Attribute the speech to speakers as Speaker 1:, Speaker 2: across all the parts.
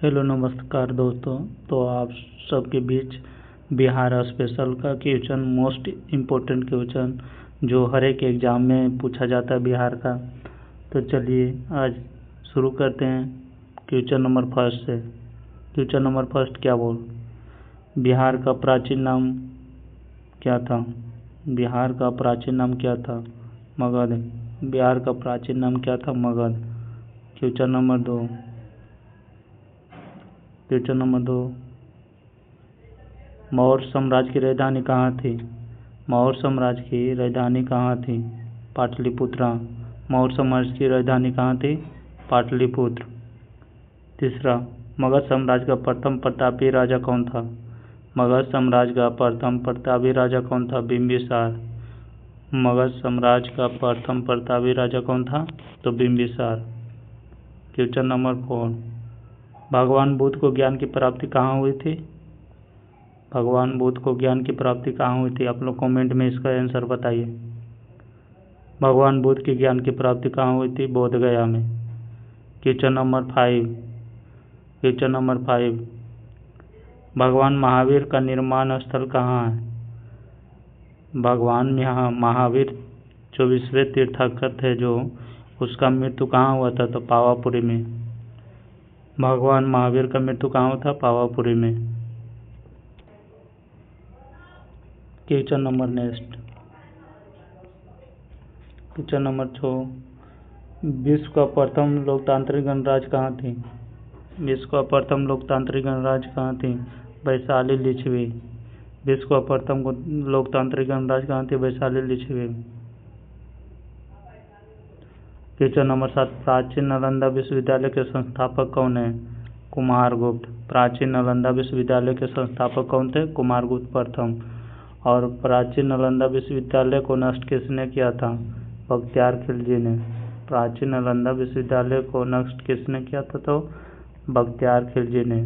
Speaker 1: Hello नमस्कार दोस्तों। तो आप सबके बीच बिहार स्पेशल का क्वेश्चन, मोस्ट इम्पोर्टेंट क्वेश्चन जो हर एक एग्ज़ाम में पूछा जाता है बिहार का। तो चलिए आज शुरू करते हैं क्वेश्चन नंबर फर्स्ट से। क्वेश्चन नंबर फर्स्ट क्या बोल, बिहार का प्राचीन नाम क्या था? बिहार का प्राचीन नाम क्या था? मगध। बिहार का प्राचीन नाम क्या था? मगध। क्वेश्चन नंबर दो। क्वेश्चन नंबर दो, मौर्य साम्राज्य की राजधानी कहाँ थी? मौर्य साम्राज्य की राजधानी कहाँ थी? पाटलिपुत्रा। मौर्य साम्राज्य की राजधानी कहाँ थी? पाटलिपुत्र। तीसरा, मगध साम्राज्य का प्रथम प्रतापी राजा कौन था? मगध साम्राज्य का प्रथम प्रतापी राजा कौन था? बिंबिसार। मगध साम्राज्य का प्रथम प्रतापी राजा कौन था? तो बिंबिसार। क्वेश्चन नंबर 4, भगवान बुद्ध को ज्ञान की प्राप्ति कहाँ हुई थी? भगवान बुद्ध को ज्ञान की प्राप्ति कहाँ हुई थी? आप लोग कमेंट में इसका आंसर बताइए। भगवान बुद्ध की ज्ञान की प्राप्ति कहाँ हुई थी? बोध गया में। Question number 5। क्वेश्चन नंबर 5, भगवान महावीर का निर्माण स्थल कहाँ है? भगवान यहाँ महावीर जो विश्व तीर्थंकर थे, जो उसका मृत्यु कहाँ हुआ था? तो पावापुरी में। भगवान महावीर का मृत्यु कहाँ हुआ था? पावापुरी में। Question number next. Question number 6, विश्व का प्रथम लोकतांत्रिक गणराज्य कहाँ थी? विश्व का प्रथम लोकतांत्रिक गणराज्य कहाँ थी? वैशाली लिच्छवी। विश्व का प्रथम लोकतांत्रिक गणराज्य कहाँ थी? वैशाली लिच्छवी। क्वेश्चन नंबर 7, प्राचीन नालंदा विश्वविद्यालय के संस्थापक कौन है? कुमारगुप्त। प्राचीन नालंदा विश्वविद्यालय के संस्थापक कौन थे? कुमारगुप्त प्रथम। और प्राचीन नालंदा विश्वविद्यालय को नष्ट किसने किया था? बख्तियार खिलजी ने। प्राचीन नालंदा विश्वविद्यालय को नष्ट किसने किया था? तो बख्तियार खिलजी ने।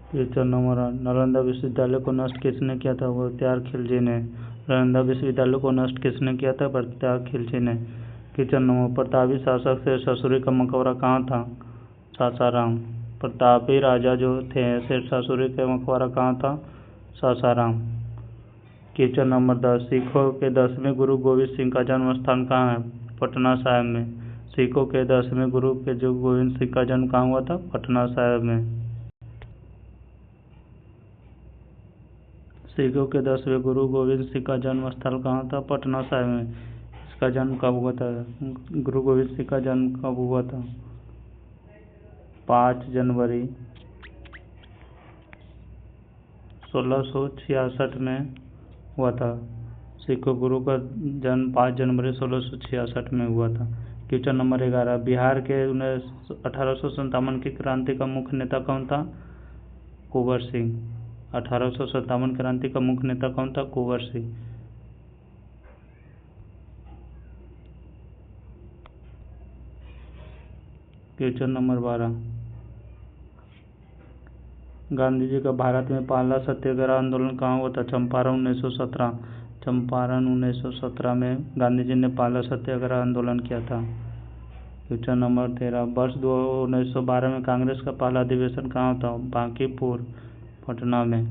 Speaker 1: क्वेश्चन नंबर 8, नालंदा विश्वविद्यालय को नष्ट किसने किया था? बख्तियार खिलजी ने। नालंदा विश्वविद्यालय को नष्ट किसने किया था? बख्तियार खिलजी ने। क्वेश्चन नंबर, प्रतापी शासक शेर शाह सूरी का मकबरा कहाँ था? सासाराम। प्रतापी राजा जो थे शेर शाह सूरी का मकबरा कहाँ था? सासाराम। क्वेश्चन नंबर 10, सिखों के 10वें गुरु गोविंद सिंह का जन्म स्थान कहाँ है? पटना साहिब में। सिखों के 10वें गुरु के जो गोविंद सिंह का जन्म कहाँ हुआ था? पटना साहिब में। सिखों के 10वें गुरु गोविंद सिंह का जन्म स्थल कहाँ था? पटना साहिब में। इसका जन्म कब हुआ था? गुरु गोविंद सिंह का जन्म कब हुआ था? 5 जनवरी 1666 में हुआ था। सिख गुरु का जन्म 5 जनवरी 1666 में हुआ था। क्वेश्चन नंबर 11, बिहार के 1857 की क्रांति का मुख्य नेता कौन था? कुंवर सिंह। 1857 क्रांति का मुख्य नेता कौन था? कुंवर सिंह। क्वेश्चन नंबर 12, गांधी जी का भारत में पहला सत्याग्रह आंदोलन कहाँ हुआ था? चंपारण 1917। चंपारण 1917 में गांधी जी ने पहला सत्याग्रह आंदोलन किया था। क्वेश्चन नंबर 13, वर्ष 1912 में कांग्रेस का पहला अधिवेशन कहाँ था? बांकीपुर, पटना में।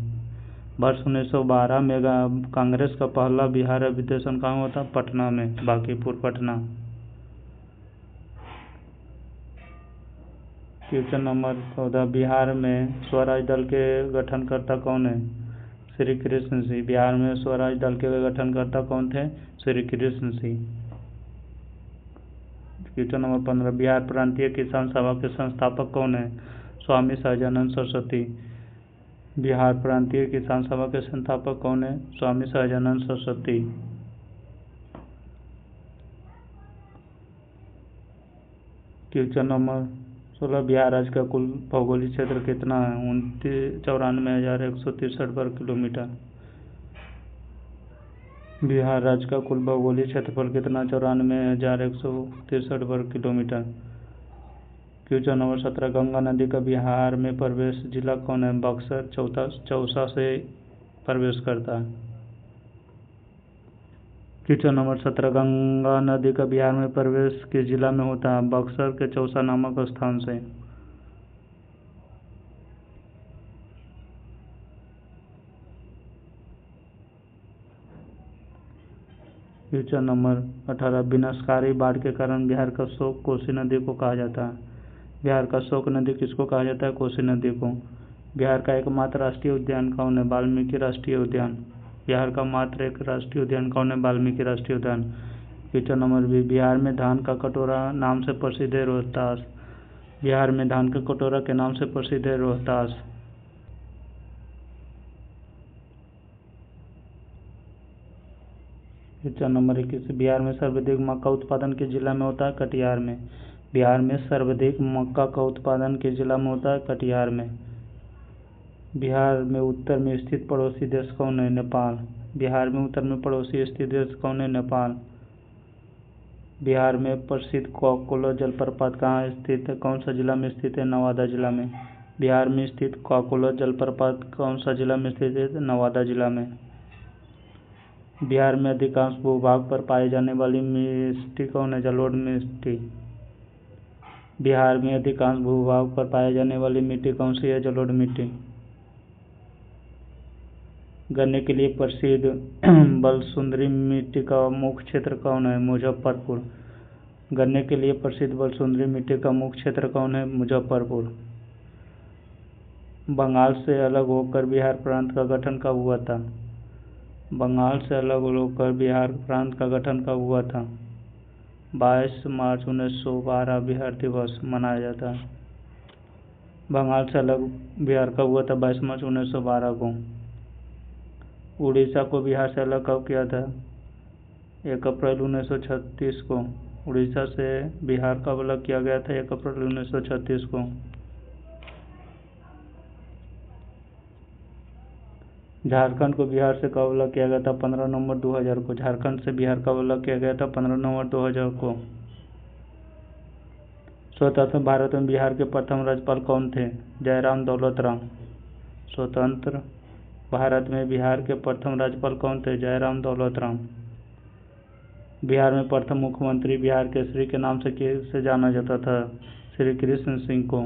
Speaker 1: वर्ष 1912 में कांग्रेस का पहला बिहार अधिवेशन कहाँ हुआ था? पटना में, बांकीपुर, पटना। क्वेश्चन नंबर 14, बिहार में स्वराज दल के गठनकर्ता कौन है? श्री कृष्ण सिंह। बिहार में स्वराज दल के गठनकर्ता कौन थे? श्री कृष्ण सिंह। क्वेश्चन नंबर 15, बिहार प्रांतीय किसान सभा के संस्थापक कौन है? स्वामी सहजानंद सरस्वती। बिहार प्रांतीय किसान सभा के संस्थापक कौन है? स्वामी सहजानंद सरस्वती। क्वेश्चन नंबर 16, बिहार राज्य का कुल भौगोलिक क्षेत्र कितना है? 94,163 वर्ग किलोमीटर। बिहार राज्य का कुल भौगोलिक क्षेत्रफल कितना? 94,163 वर्ग किलोमीटर। क्वेश्चन नंबर 17, गंगा नदी का बिहार में प्रवेश जिला कौन है? बक्सर चौसा से प्रवेश करता है। क्वेश्चन नंबर 17, गंगा नदी का बिहार में प्रवेश किस जिला में होता है? बक्सर के चौसा नामक स्थान से। क्वेश्चन नंबर 18, विनाशकारी बाढ़ के कारण बिहार का शोक कोसी नदी को कहा जाता है? बिहार का शोक नदी किसको कहा जाता है? कोसी नदी को। बिहार का एकमात्र राष्ट्रीय उद्यान कौन है? वाल्मीकि राष्ट्रीय उद्यान। बिहार का मात्र एक राष्ट्रीय उद्यान कौन है? वाल्मीकि राष्ट्रीय उद्यान। क्वेश्चन नंबर 20, बिहार में धान का कटोरा नाम से प्रसिद्ध है रोहतास। बिहार में धान का कटोरा के नाम से प्रसिद्ध है रोहतास। क्वेश्चन नंबर 21, बिहार में सर्वाधिक मक्का उत्पादन किस जिला में होता है? कटिहार में। बिहार में सर्वाधिक मक्का का उत्पादन किस जिला में होता है? कटिहार में। बिहार में उत्तर में स्थित पड़ोसी देश कौन है? नेपाल। बिहार में उत्तर में पड़ोसी स्थित देश कौन है? नेपाल। बिहार में प्रसिद्ध कॉकोलो जलप्रपात कहाँ स्थित है? कौन सा जिला में स्थित है? नवादा जिला में। बिहार में स्थित कॉकोलो जलप्रपात कौन सा जिला में स्थित है? नवादा जिला में। बिहार में अधिकांश भूभाग पर पाई जाने वाली मिट्टी कौन है? जलोढ़ मिट्टी। बिहार में अधिकांश भूभाग पर पाई जाने वाली मिट्टी कौन सी है? जलोढ़ मिट्टी। गन्ने के लिए प्रसिद्ध बलसुंदरी मिट्टी का मुख्य क्षेत्र कौन है? मुजफ्फरपुर। गन्ने के लिए प्रसिद्ध बलसुंदरी मिट्टी का मुख्य क्षेत्र कौन है? मुजफ्फरपुर। बंगाल से अलग होकर बिहार प्रांत का गठन कब हुआ था? बंगाल से अलग होकर बिहार प्रांत का गठन कब हुआ था? 22 मार्च 1912 बिहार दिवस मनाया जाता है। बंगाल से अलग बिहार कब हुआ था? 22 मार्च 1912 को। उड़ीसा को बिहार से अलग कब किया था? 1 अप्रैल 1936 को। उड़ीसा से बिहार कब अलग किया गया था? 1 अप्रैल 1936 को। झारखंड को बिहार से कब अलग किया गया था? 15 नवंबर 2000 को। झारखंड से बिहार कब अलग किया गया था? 15 नवंबर 2000 को। स्वतंत्र भारत में बिहार के प्रथम राज्यपाल कौन थे? जयराम दौलत राम। स्वतंत्र भारत में बिहार के प्रथम राज्यपाल कौन थे? जयराम दौलत राम। बिहार में प्रथम मुख्यमंत्री बिहार केसरी के नाम से किसे जाना जाता था? श्री कृष्ण सिंह को।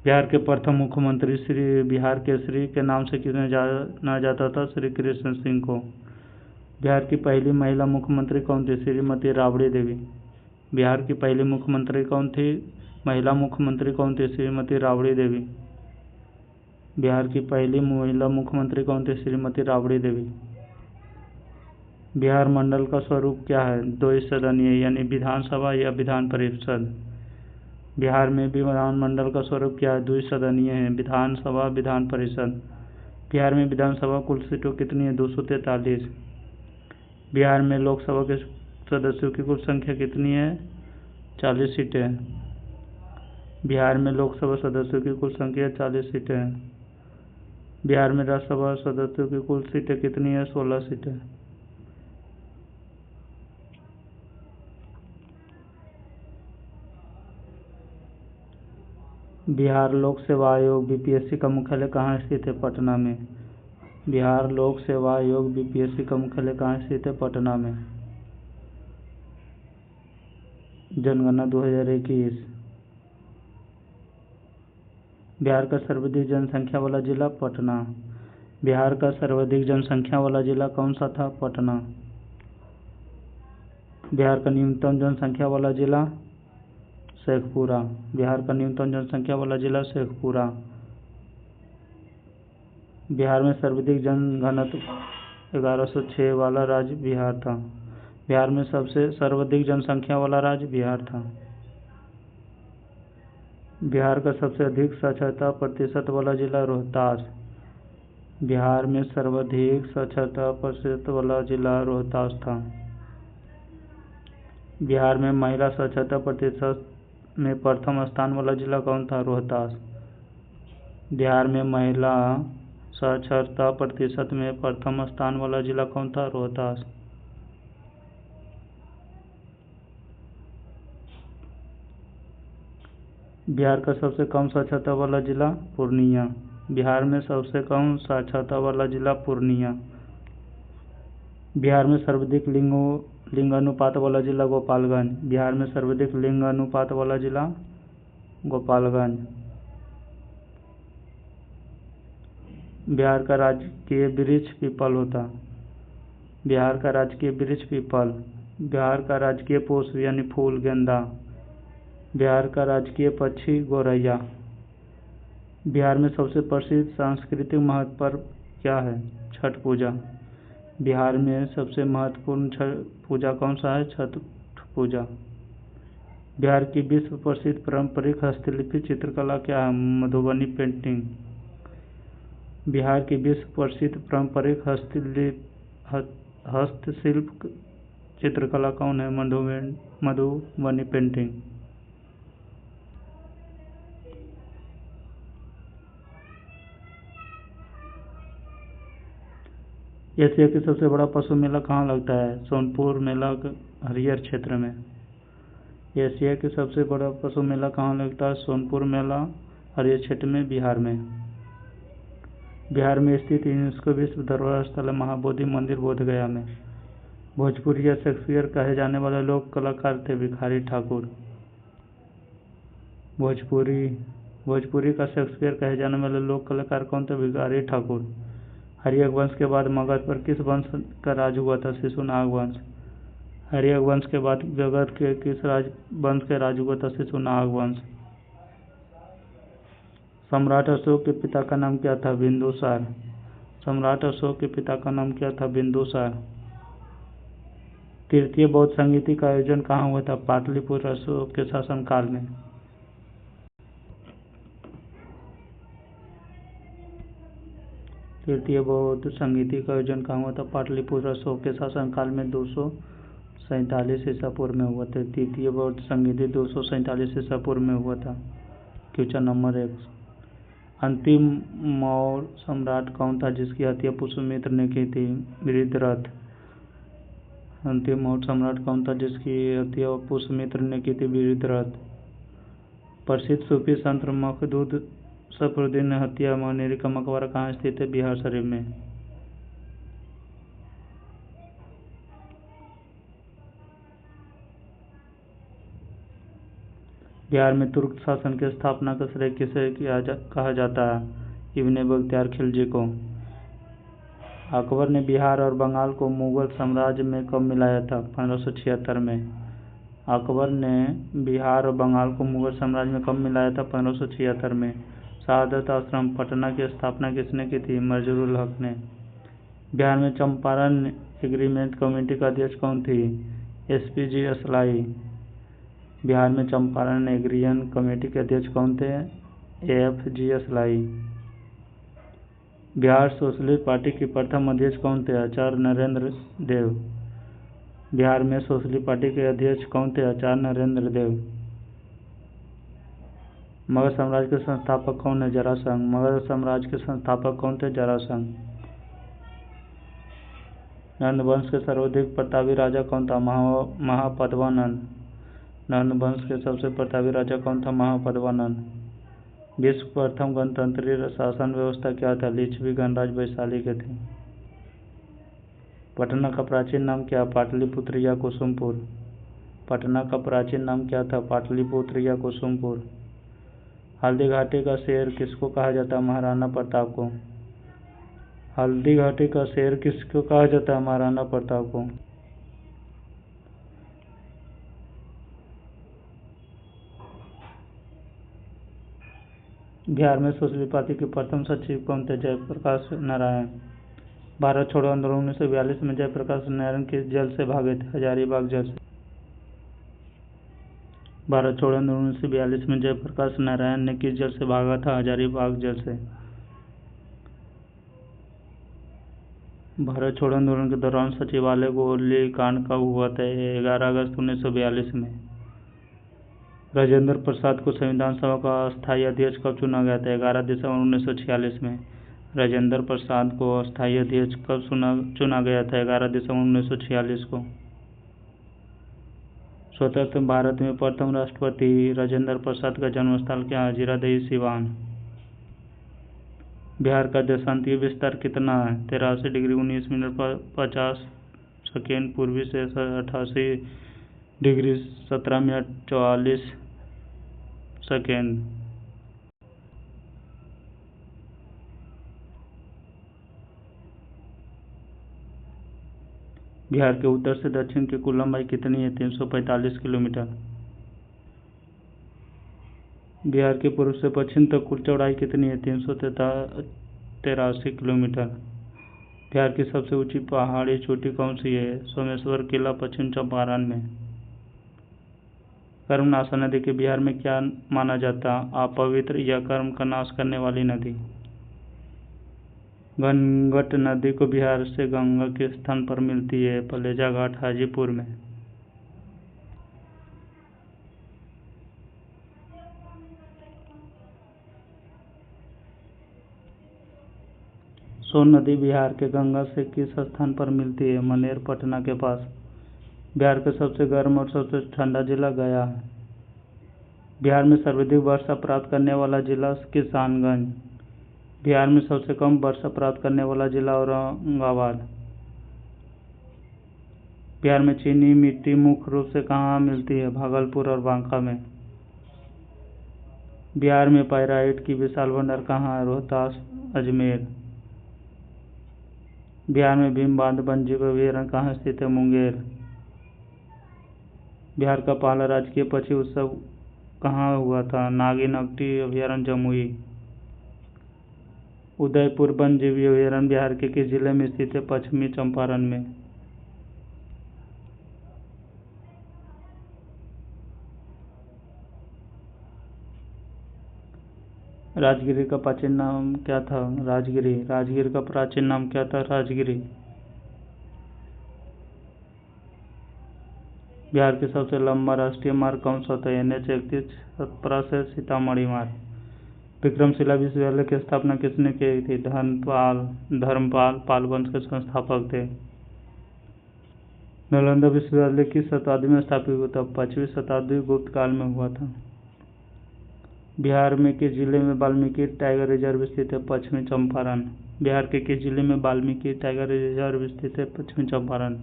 Speaker 1: बिहार के प्रथम मुख्यमंत्री श्री बिहार केसरी के नाम से किसे जाना जाता था? श्री कृष्ण सिंह को। बिहार की पहली महिला मुख्यमंत्री कौन थी? श्रीमती राबड़ी देवी। बिहार की पहली मुख्यमंत्री कौन थी? महिला मुख्यमंत्री कौन थी? श्रीमती राबड़ी देवी। बिहार की पहली महिला मुख्यमंत्री कौन थी? श्रीमती राबड़ी देवी। बिहार मंडल का स्वरूप क्या है? द्विसदनीय यानी विधानसभा या विधान परिषद। बिहार में विधानमंडल का स्वरूप क्या है? द्विसदनीय है, विधानसभा विधान परिषद। बिहार में विधानसभा कुल सीटों कितनी है? 243। बिहार में लोकसभा के सदस्यों की कुल संख्या कितनी है? 40 सीटें। बिहार में लोकसभा सदस्यों की कुल संख्या 40 सीटें हैं। बिहार में राज्यसभा सदस्यों की कुल सीटें कितनी है? 16 सीटें। बिहार लोक सेवा आयोग बीपीएससी का मुख्यालय कहाँ स्थित है? पटना में। बिहार लोक सेवा आयोग बीपीएससी का मुख्यालय कहाँ स्थित है? पटना में। जनगणना 2021। बिहार का सर्वाधिक जनसंख्या वाला जिला? पटना। बिहार का सर्वाधिक जनसंख्या वाला जिला कौन सा था? पटना। बिहार का न्यूनतम जनसंख्या वाला जिला? शेखपुरा। बिहार का न्यूनतम जनसंख्या वाला जिला? शेखपुरा। बिहार में सर्वाधिक जनघनत्व 1106 वाला राज्य बिहार था। बिहार में सबसे सर्वाधिक जनसंख्या वाला राज्य बिहार था। बिहार का सबसे अधिक साक्षरता प्रतिशत वाला जिला? रोहतास। बिहार में सर्वाधिक साक्षरता प्रतिशत वाला जिला रोहतास था। बिहार में महिला साक्षरता प्रतिशत में प्रथम स्थान वाला जिला कौन था? रोहतास। बिहार में महिला साक्षरता प्रतिशत में प्रथम स्थान वाला जिला कौन था? रोहतास। बिहार का सबसे कम साक्षरता वाला जिला? पूर्णिया। बिहार में सबसे कम साक्षरता वाला जिला? पूर्णिया। बिहार में सर्वाधिक लिंग अनुपात वाला जिला गोपालगंज। बिहार में सर्वाधिक लिंग अनुपात वाला जिला गोपालगंज। बिहार का राजकीय वृक्ष पीपल होता। बिहार का राजकीय वृक्ष पीपल। बिहार का राजकीय पुष्प यानी फूल गेंदा। बिहार का राजकीय पक्षी गौरैया। बिहार में सबसे प्रसिद्ध सांस्कृतिक महत्व पर्व क्या है? छठ पूजा। बिहार में सबसे महत्वपूर्ण छठ पूजा कौन सा है? छठ पूजा। बिहार की विश्व प्रसिद्ध पारंपरिक हस्तलिपि चित्रकला क्या है? मधुबनी पेंटिंग। बिहार की विश्व प्रसिद्ध पारंपरिक हस्तशिल्प चित्रकला कौन है? मधुबनी पेंटिंग। एशिया की सबसे बड़ा पशु मेला कहाँ लगता है? सोनपुर मेला हरियर क्षेत्र में। एशिया की सबसे बड़ा पशु मेला कहाँ लगता है? सोनपुर मेला हरियर क्षेत्र में, बिहार में। बिहार में स्थित यूनेस्को विश्व धरोहर स्थल है महाबोधि मंदिर बोधगया में। भोजपुरी या शेक्सपियर कहे जाने वाले लोक कलाकार थे भिखारी ठाकुर। भोजपुरी का शेक्सपियर कहे जाने वाले लोक कलाकार कौन थे? भिखारी ठाकुर। हर्यक वंश के बाद मगध पर किस वंश का राज हुआ था? शिशुनाग वंश। हर्यक वंश के बाद मगध के किस वंश के राज हुआ था? शिशुनाग वंश। सम्राट अशोक के पिता का नाम क्या था? बिंदुसार। सम्राट अशोक के पिता का नाम क्या था? बिंदुसार। तृतीय बौद्ध संगीति का आयोजन कहाँ हुआ था? पाटलिपुत्र अशोक के शासनकाल में। तृतीय बौद्ध संगीति का आयोजन कहाँ हुआ था? पाटलिपुत्र अशोक के शासनकाल में 247 ईसा पूर्व में हुआ था। तृतीय बौद्ध संगीति 247 ईसा पूर्व में हुआ था। Question number 1। अंतिम मौर्य सम्राट कौन था जिसकी हत्या पुष्यमित्र ने की थी? वृद्धरथ। अंतिम मौर्य सम्राट कौन था जिसकी हत्या पुष्यमित्र ने की थी? वृद्धरथ। प्रसिद्ध सूफी संत मखदूम सफरुद्दीन हत्या मनेरी का मकबरा कहाँ स्थित है? बिहार शरीफ में। बिहार में तुर्क शासन की स्थापना का श्रेय किसे कहा जाता है? इब्ने बख्तियार खिलजी को। अकबर ने बिहार और बंगाल को मुगल साम्राज्य में कब मिलाया था? 1576 में। अकबर ने बिहार और बंगाल को मुगल साम्राज्य में कब मिलाया था? 1576 में। शहादत आश्रम पटना की स्थापना किसने की थी? मजरूल हक ने। बिहार में चंपारण एग्रीमेंट कमेटी का अध्यक्ष कौन थी? एसपीजी असलाई। बिहार में चंपारण एग्रीमेंट कमेटी के अध्यक्ष कौन थे? एएफजी असलाई। बिहार सोशलिस्ट पार्टी की प्रथम अध्यक्ष कौन थे? आचार्य नरेंद्र देव। बिहार में सोशलिस्ट पार्टी के अध्यक्ष कौन थे? आचार्य नरेंद्र देव। मगध साम्राज्य के संस्थापक कौन है? जरासंध। मगध साम्राज्य के संस्थापक कौन थे? जरासंध। नंद वंश के सर्वाधिक प्रतापी राजा कौन था? महापद्मानंद। नंद वंश के सबसे प्रतापी राजा कौन था? महापद्मानंद। विश्व प्रथम गणतंत्री शासन व्यवस्था क्या था? लिच्छवी गणराज्य वैशाली के थे। पटना का प्राचीन नाम क्या? पाटलिपुत्र या कुसुमपुर। पटना का प्राचीन नाम क्या था? पाटलिपुत्र या कुसुमपुर। हल्दी घाटी का शेर किसको कहा जाता है? महाराणा प्रताप को। हल्दी घाटी का शेर किसको कहा जाता है? महाराणा प्रताप को। बिहार में सोशलिस्ट पार्टी के प्रथम सचिव कौन थे? जयप्रकाश नारायण। भारत छोड़ो आंदोलन 1942 में जयप्रकाश नारायण किस जेल से भागे थे? हजारीबाग जेल से। भारत छोड़ो आंदोलन 1942 में जयप्रकाश नारायण ने किस जेल से भागा था? हजारीबाग जेल से। भारत छोड़ो आंदोलन के दौरान सचिवालय गोलीकांड कब हुआ था? 11 अगस्त 1942 में। राजेंद्र प्रसाद को संविधान सभा का अस्थायी अध्यक्ष कब चुना गया था? 11 दिसंबर 1946 में। राजेंद्र प्रसाद को अस्थायी अध्यक्ष कब चुना गया था? 11 दिसंबर 1946 को। स्वतंत्र भारत में प्रथम राष्ट्रपति राजेंद्र प्रसाद का जन्मस्थल क्या है? जीरादेई सिवान। बिहार का देशांतीय विस्तार कितना है? 83 डिग्री 19 मिनट 50 सेकेंड, पूर्वी से 88 डिग्री 17 मिनट 44 सेकेंड। बिहार के उत्तर से दक्षिण की कुल लंबाई कितनी है? 345 किलोमीटर। बिहार के पूर्व से पश्चिम तक कुल चौड़ाई कितनी है? 383 किलोमीटर। बिहार की सबसे ऊंची पहाड़ी चोटी कौन सी है? सोमेश्वर किला, पश्चिम चंपारण में। कर्मनाशा नदी के बिहार में क्या माना जाता? अपवित्र या कर्म का नाश करने वाली नदी। घनघट नदी को बिहार से गंगा के स्थान पर मिलती है? पलेजा घाट, हाजीपुर में। सोन नदी बिहार के गंगा से किस स्थान पर मिलती है? मनेर, पटना के पास। बिहार का सबसे गर्म और सबसे ठंडा जिला गया है। बिहार में सर्वाधिक वर्षा प्राप्त करने वाला जिला किशनगंज। बिहार में सबसे कम वर्षा प्राप्त करने वाला जिला औरंगाबाद। बिहार में चीनी मिट्टी मुख्य रूप से कहाँ मिलती है? भागलपुर और बांका में। बिहार में पाइराइट की विशाल भंडार कहाँ है? रोहतास, अजमेर। बिहार में भीमबांध वन्यजीव अभयारण्य कहाँ स्थित है? मुंगेर। बिहार का पहला राजकीय पक्षी उत्सव कहाँ हुआ था? नागी-नगटी अभयारण्य, जमुई। उदयपुर वन्यजीव अभयारण्य बिहार के किस जिले में स्थित है? पश्चिमी चंपारण में। राजगिरी का प्राचीन नाम क्या था? राजगिरी का प्राचीन नाम क्या था? राजगिरी। बिहार के सबसे लंबा राष्ट्रीय मार्ग कौन सा था? NH 31 छपरा से सीतामढ़ी मार्ग। विक्रमशिला विश्वविद्यालय की स्थापना किसने की थी? धर्मपाल पाल वंश के संस्थापक थे। नालंदा विश्वविद्यालय किस शताब्दी में स्थापित हुआ था? 5वीं शताब्दी गुप्त काल में हुआ था। बिहार में किस जिले में वाल्मीकि टाइगर रिजर्व स्थित है? पश्चिमी चंपारण। बिहार के किस जिले में वाल्मीकि टाइगर रिजर्व स्थित है? पश्चिमी चंपारण।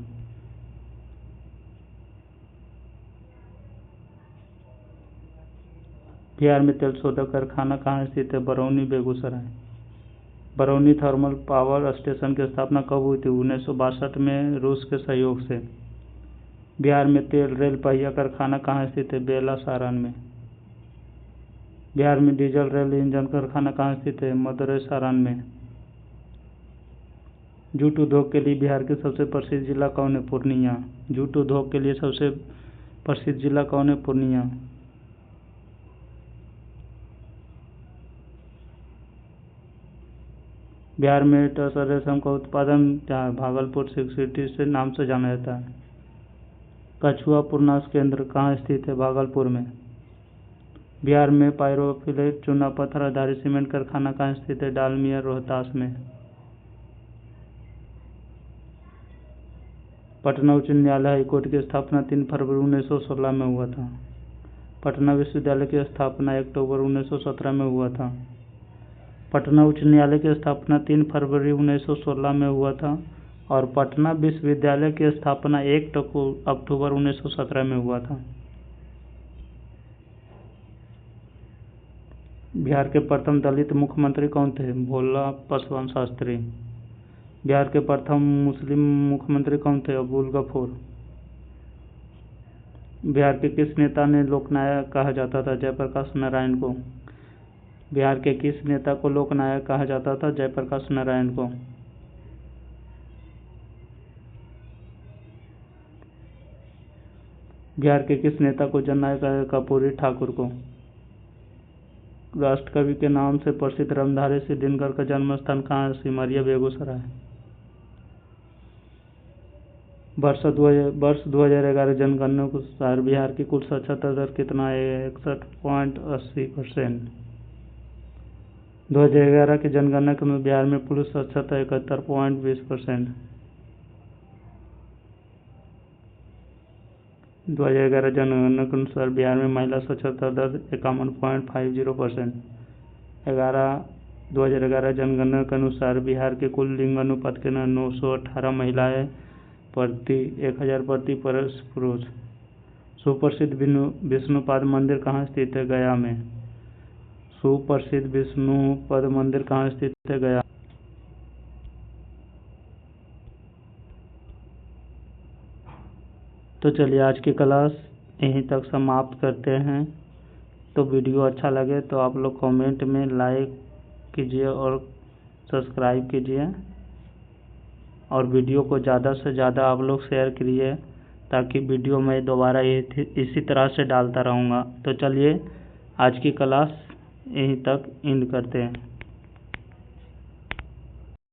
Speaker 1: बिहार में तेल शोधक कारखाना कहाँ स्थित है? Barauni, Begusarai. Barauni thermal power station की स्थापना कब हुई थी? 1962 में रूस के सहयोग से। बिहार में तेल रेल पहिया कारखाना कहाँ स्थित है? बेला, सारण में। बिहार में डीजल रेल इंजन कारखाना कहाँ स्थित है? मदुरै, सारण में। जूट उद्योग के लिए बिहार के सबसे प्रसिद्ध जिला कौन है? पूर्णिया। जूट उद्योग के लिए सबसे प्रसिद्ध जिला कौन है? पूर्णिया। बिहार में टसर रेशम का उत्पादन क्या है? भागलपुर सिल्क सिटी से नाम से जाना जाता है। कछुआ पूर्णांश केंद्र कहाँ स्थित है? भागलपुर में। बिहार में पायरोफ्लोराइट चूना पत्थर आधारित सीमेंट कारखाना कहाँ स्थित है? डालमिया, रोहतास में। पटना उच्च न्यायालय हाईकोर्ट की स्थापना 3 फरवरी 1916 में हुआ था। पटना विश्वविद्यालय की स्थापना 1 अक्टूबर 1917 में हुआ था। पटना उच्च न्यायालय की स्थापना 3 फरवरी 1916 में हुआ था और पटना विश्वविद्यालय की स्थापना 1 अक्टूबर 1917 में हुआ था। बिहार के प्रथम दलित मुख्यमंत्री कौन थे? भोला पासवान शास्त्री। बिहार के प्रथम मुस्लिम मुख्यमंत्री कौन थे? अब्दुल गफूर। बिहार के किस नेता ने लोकनायक कहा जाता था? जयप्रकाश नारायण को। बिहार के किस नेता को लोकनायक कहा जाता था? जयप्रकाश नारायण को। बिहार के किस नेता को जननायक कहा? कर्पूरी ठाकुर को। राष्ट्रकवि के नाम से प्रसिद्ध रामधारी सिंह दिनकर का जन्म स्थान कहाँ है? सिमरिया, बेगूसराय। वर्ष 2011 जनगणना के अनुसार बिहार की कुल साक्षरता दर कितना है? 61.80%। 2011 की जनगणना के अनुसार बिहार में पुरुष साक्षरता 71.20%। 2011 जनगणना के अनुसार बिहार में महिला साक्षरता दर 51.50%। 2011 जनगणना के अनुसार बिहार के कुल लिंग अनुपात के 918 महिलाएं 1000 प्रति पुरुष। सुप्रसिद्ध विष्णुपाद मंदिर कहाँ स्थित है? गया में। सुप्रसिद्ध विष्णुपद मंदिर कहाँ स्थित है? गया। तो चलिए आज की क्लास यहीं तक समाप्त करते हैं। तो वीडियो अच्छा लगे तो आप लोग कमेंट में लाइक कीजिए और सब्सक्राइब कीजिए, और वीडियो को ज़्यादा से ज़्यादा आप लोग शेयर करिए, ताकि वीडियो मैं दोबारा इसी तरह से डालता रहूँगा। तो चलिए आज की क्लास यहीं तक एंड करते हैं।